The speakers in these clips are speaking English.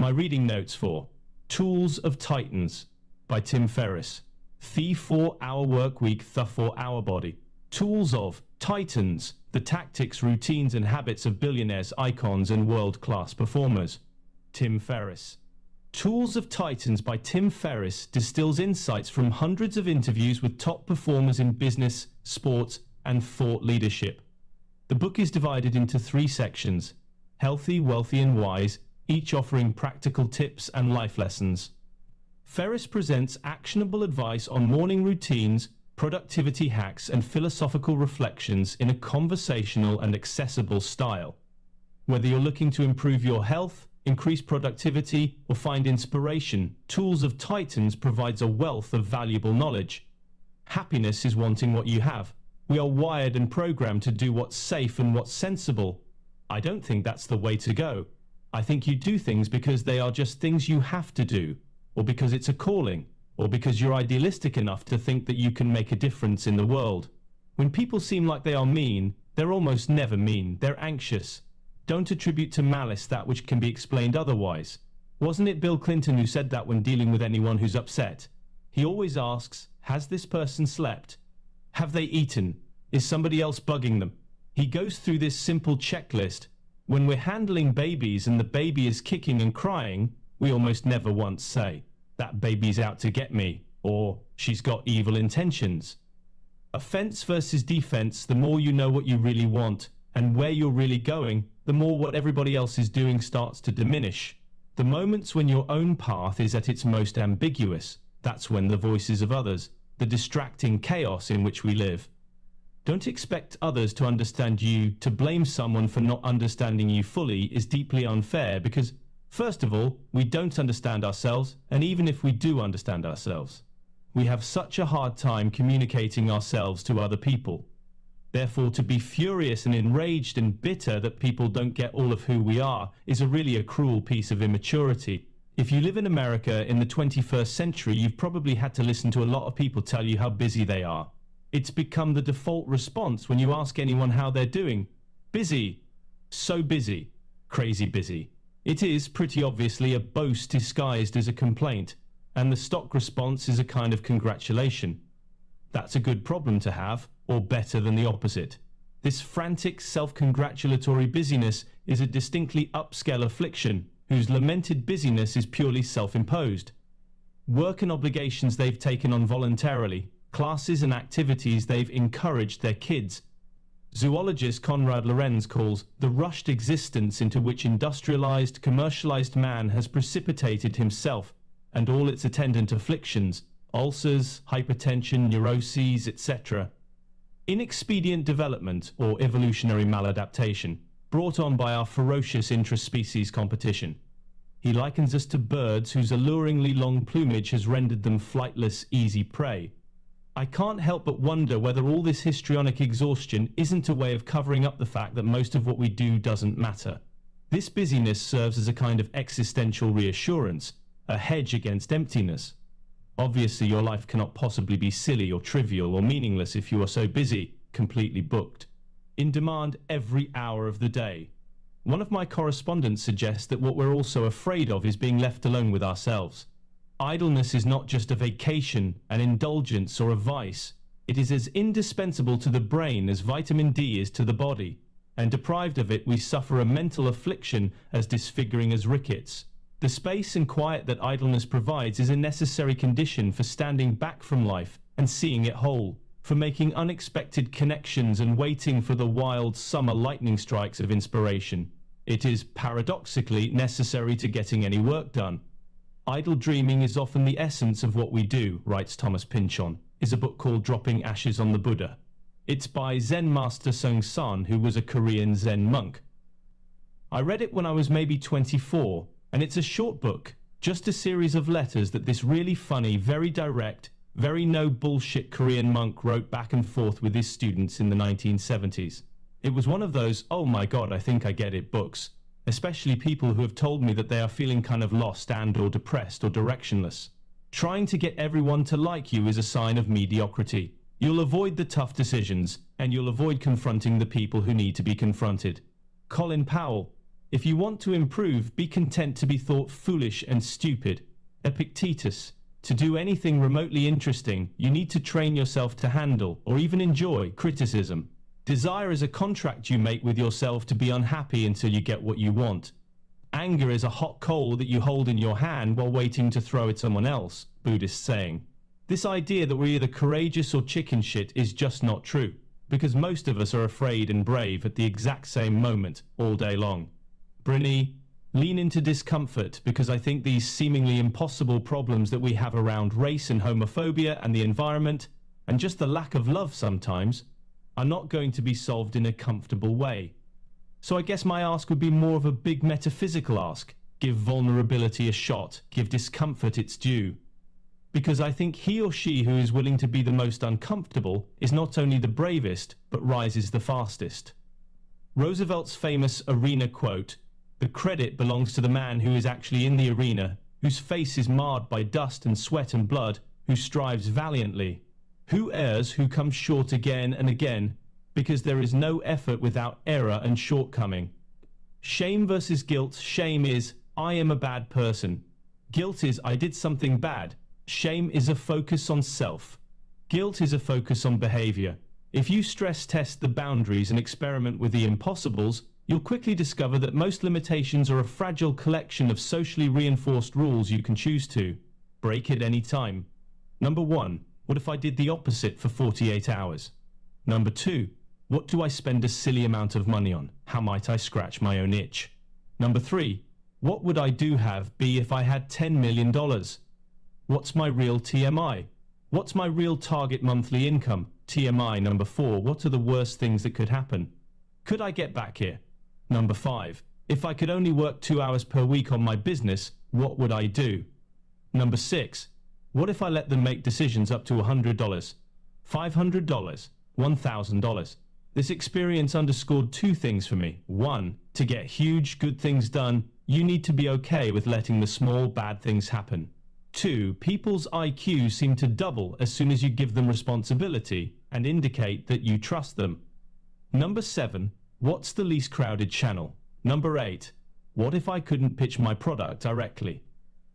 My reading notes for Tools of Titans by Tim Ferriss. The 4-hour work week, the 4-hour body. Tools of Titans, the tactics, routines and habits of billionaires, icons and world-class performers. Tim Ferriss. Tools of Titans by Tim Ferriss distills insights from hundreds of interviews with top performers in business, sports, and thought leadership. The book is divided into 3 sections: healthy, wealthy, and wise, each offering practical tips and life lessons. Ferriss presents actionable advice on morning routines, productivity hacks, and philosophical reflections in a conversational and accessible style. Whether you're looking to improve your health, increase productivity, or find inspiration, Tools of Titans provides a wealth of valuable knowledge. Happiness is wanting what you have. We are wired and programmed to do what's safe and what's sensible. I don't think that's the way to go. I think you do things because they are just things you have to do, or because it's a calling, or because you're idealistic enough to think that you can make a difference in the world. When people seem like they are mean, they're almost never mean, they're anxious. Don't attribute to malice that which can be explained otherwise. Wasn't it Bill Clinton who said that when dealing with anyone who's upset? He always asks, has this person slept? Have they eaten? Is somebody else bugging them? He goes through this simple checklist. When we're handling babies and the baby is kicking and crying, we almost never once say, that baby's out to get me, or she's got evil intentions. Offense versus defense, the more you know what you really want and where you're really going, the more what everybody else is doing starts to diminish. The moments when your own path is at its most ambiguous, that's when the voices of others, the distracting chaos in which we live. Don't expect others to understand you. To blame someone for not understanding you fully is deeply unfair because, first of all, we don't understand ourselves, and even if we do understand ourselves, we have such a hard time communicating ourselves to other people. Therefore, to be furious and enraged and bitter that people don't get all of who we are is really a cruel piece of immaturity. If you live in America in the 21st century, you've probably had to listen to a lot of people tell you how busy they are. It's become the default response when you ask anyone how they're doing. Busy. So busy. Crazy busy. It is, pretty obviously, a boast disguised as a complaint, and the stock response is a kind of congratulation. That's a good problem to have, or better than the opposite. This frantic, self-congratulatory busyness is a distinctly upscale affliction, whose lamented busyness is purely self-imposed. Work and obligations they've taken on voluntarily, classes and activities they've encouraged their kids. Zoologist Konrad Lorenz calls the rushed existence into which industrialized, commercialized man has precipitated himself and all its attendant afflictions, ulcers, hypertension, neuroses, etc. Inexpedient development or evolutionary maladaptation, brought on by our ferocious intra-species competition. He likens us to birds whose alluringly long plumage has rendered them flightless, easy prey. I can't help but wonder whether all this histrionic exhaustion isn't a way of covering up the fact that most of what we do doesn't matter. This busyness serves as a kind of existential reassurance, a hedge against emptiness. Obviously, your life cannot possibly be silly or trivial or meaningless if you are so busy, completely booked, in demand every hour of the day. One of my correspondents suggests that what we're also afraid of is being left alone with ourselves. Idleness is not just a vacation, an indulgence, or a vice. It is as indispensable to the brain as vitamin D is to the body, and deprived of it we suffer a mental affliction as disfiguring as rickets. The space and quiet that idleness provides is a necessary condition for standing back from life and seeing it whole, for making unexpected connections and waiting for the wild summer lightning strikes of inspiration. It is paradoxically necessary to getting any work done. Idle dreaming is often the essence of what we do, writes Thomas Pynchon, is a book called Dropping Ashes on the Buddha. It's by Zen master Seung San, who was a Korean Zen monk. I read it when I was maybe 24, and it's a short book, just a series of letters that this really funny, very direct, very no bullshit Korean monk wrote back and forth with his students in the 1970s. It was one of those, oh my god, I think I get it books. Especially people who have told me that they are feeling kind of lost and or depressed or directionless. Trying to get everyone to like you is a sign of mediocrity. You'll avoid the tough decisions, and you'll avoid confronting the people who need to be confronted. Colin Powell. If you want to improve, be content to be thought foolish and stupid. Epictetus. To do anything remotely interesting, you need to train yourself to handle, or even enjoy, criticism. Desire is a contract you make with yourself to be unhappy until you get what you want. Anger is a hot coal that you hold in your hand while waiting to throw it at someone else, Buddhist saying. This idea that we're either courageous or chicken shit is just not true, because most of us are afraid and brave at the exact same moment, all day long. Brinny. Lean into discomfort, because I think these seemingly impossible problems that we have around race and homophobia and the environment, and just the lack of love sometimes, are not going to be solved in a comfortable way. So I guess my ask would be more of a big metaphysical ask. Give vulnerability a shot, give discomfort its due. Because I think he or she who is willing to be the most uncomfortable is not only the bravest, but rises the fastest. Roosevelt's famous arena quote, "The credit belongs to the man who is actually in the arena, whose face is marred by dust and sweat and blood, who strives valiantly. Who errs, who comes short again and again, because there is no effort without error and shortcoming." Shame versus guilt. Shame is, I am a bad person. Guilt is, I did something bad. Shame is a focus on self. Guilt is a focus on behavior. If you stress test the boundaries and experiment with the impossibles, you'll quickly discover that most limitations are a fragile collection of socially reinforced rules you can choose to break at any time. Number 1. What if I did the opposite for 48 hours? Number 2. What do I spend a silly amount of money on? How might I scratch my own itch? Number 3. What would I be if I had $10 million? What's my real TMI? What's my real target monthly income? TMI. Number 4. What are the worst things that could happen? Could I get back here? Number 5. If I could only work 2 hours per week on my business, what would I do? Number 6. What if I let them make decisions up to $100, $500, $1,000? This experience underscored 2 things for me. 1. To get huge, good things done, you need to be okay with letting the small, bad things happen. 2. People's IQ seem to double as soon as you give them responsibility and indicate that you trust them. Number 7. What's the least crowded channel? Number 8. What if I couldn't pitch my product directly?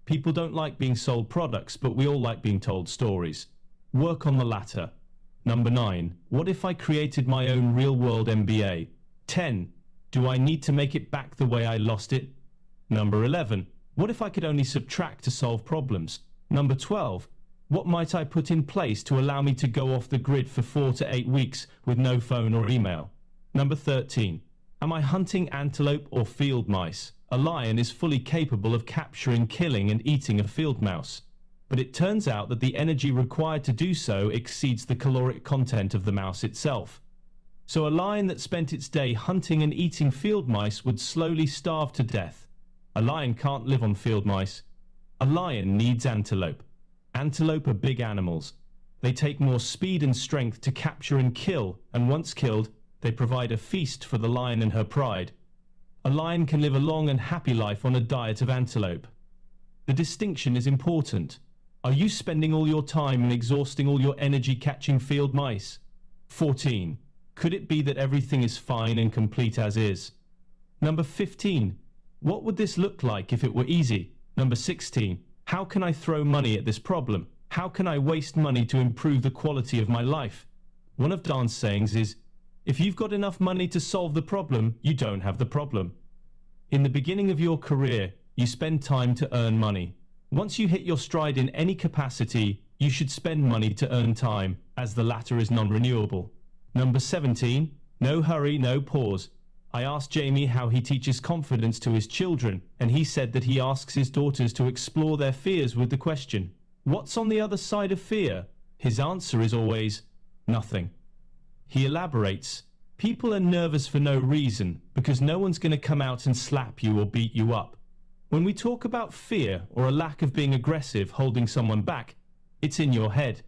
People don't like being sold products, but we all like being told stories. Work on the latter. Number 9. What if I created my own real-world MBA? 10. Do I need to make it back the way I lost it? Number 11. What if I could only subtract to solve problems? Number 12. What might I put in place to allow me to go off the grid for 4 to 8 weeks with no phone or email? Number 13. Am I hunting antelope or field mice? A lion is fully capable of capturing, killing, and eating a field mouse. But it turns out that the energy required to do so exceeds the caloric content of the mouse itself. So a lion that spent its day hunting and eating field mice would slowly starve to death. A lion can't live on field mice. A lion needs antelope. Antelope are big animals. They take more speed and strength to capture and kill, and once killed, they provide a feast for the lion and her pride. A lion can live a long and happy life on a diet of antelope. The distinction is important. Are you spending all your time and exhausting all your energy catching field mice? 14. Could it be that everything is fine and complete as is? Number 15. What would this look like if it were easy? Number 16. How can I throw money at this problem? How can I waste money to improve the quality of my life? One of Dan's sayings is, if you've got enough money to solve the problem, you don't have the problem. In the beginning of your career, you spend time to earn money. Once you hit your stride in any capacity, you should spend money to earn time, as the latter is non-renewable. Number 17. No hurry, no pause. I asked Jamie how he teaches confidence to his children, and he said that he asks his daughters to explore their fears with the question, "What's on the other side of fear?" His answer is always, "Nothing." He elaborates, people are nervous for no reason, because no one's going to come out and slap you or beat you up. When we talk about fear or a lack of being aggressive holding someone back, it's in your head.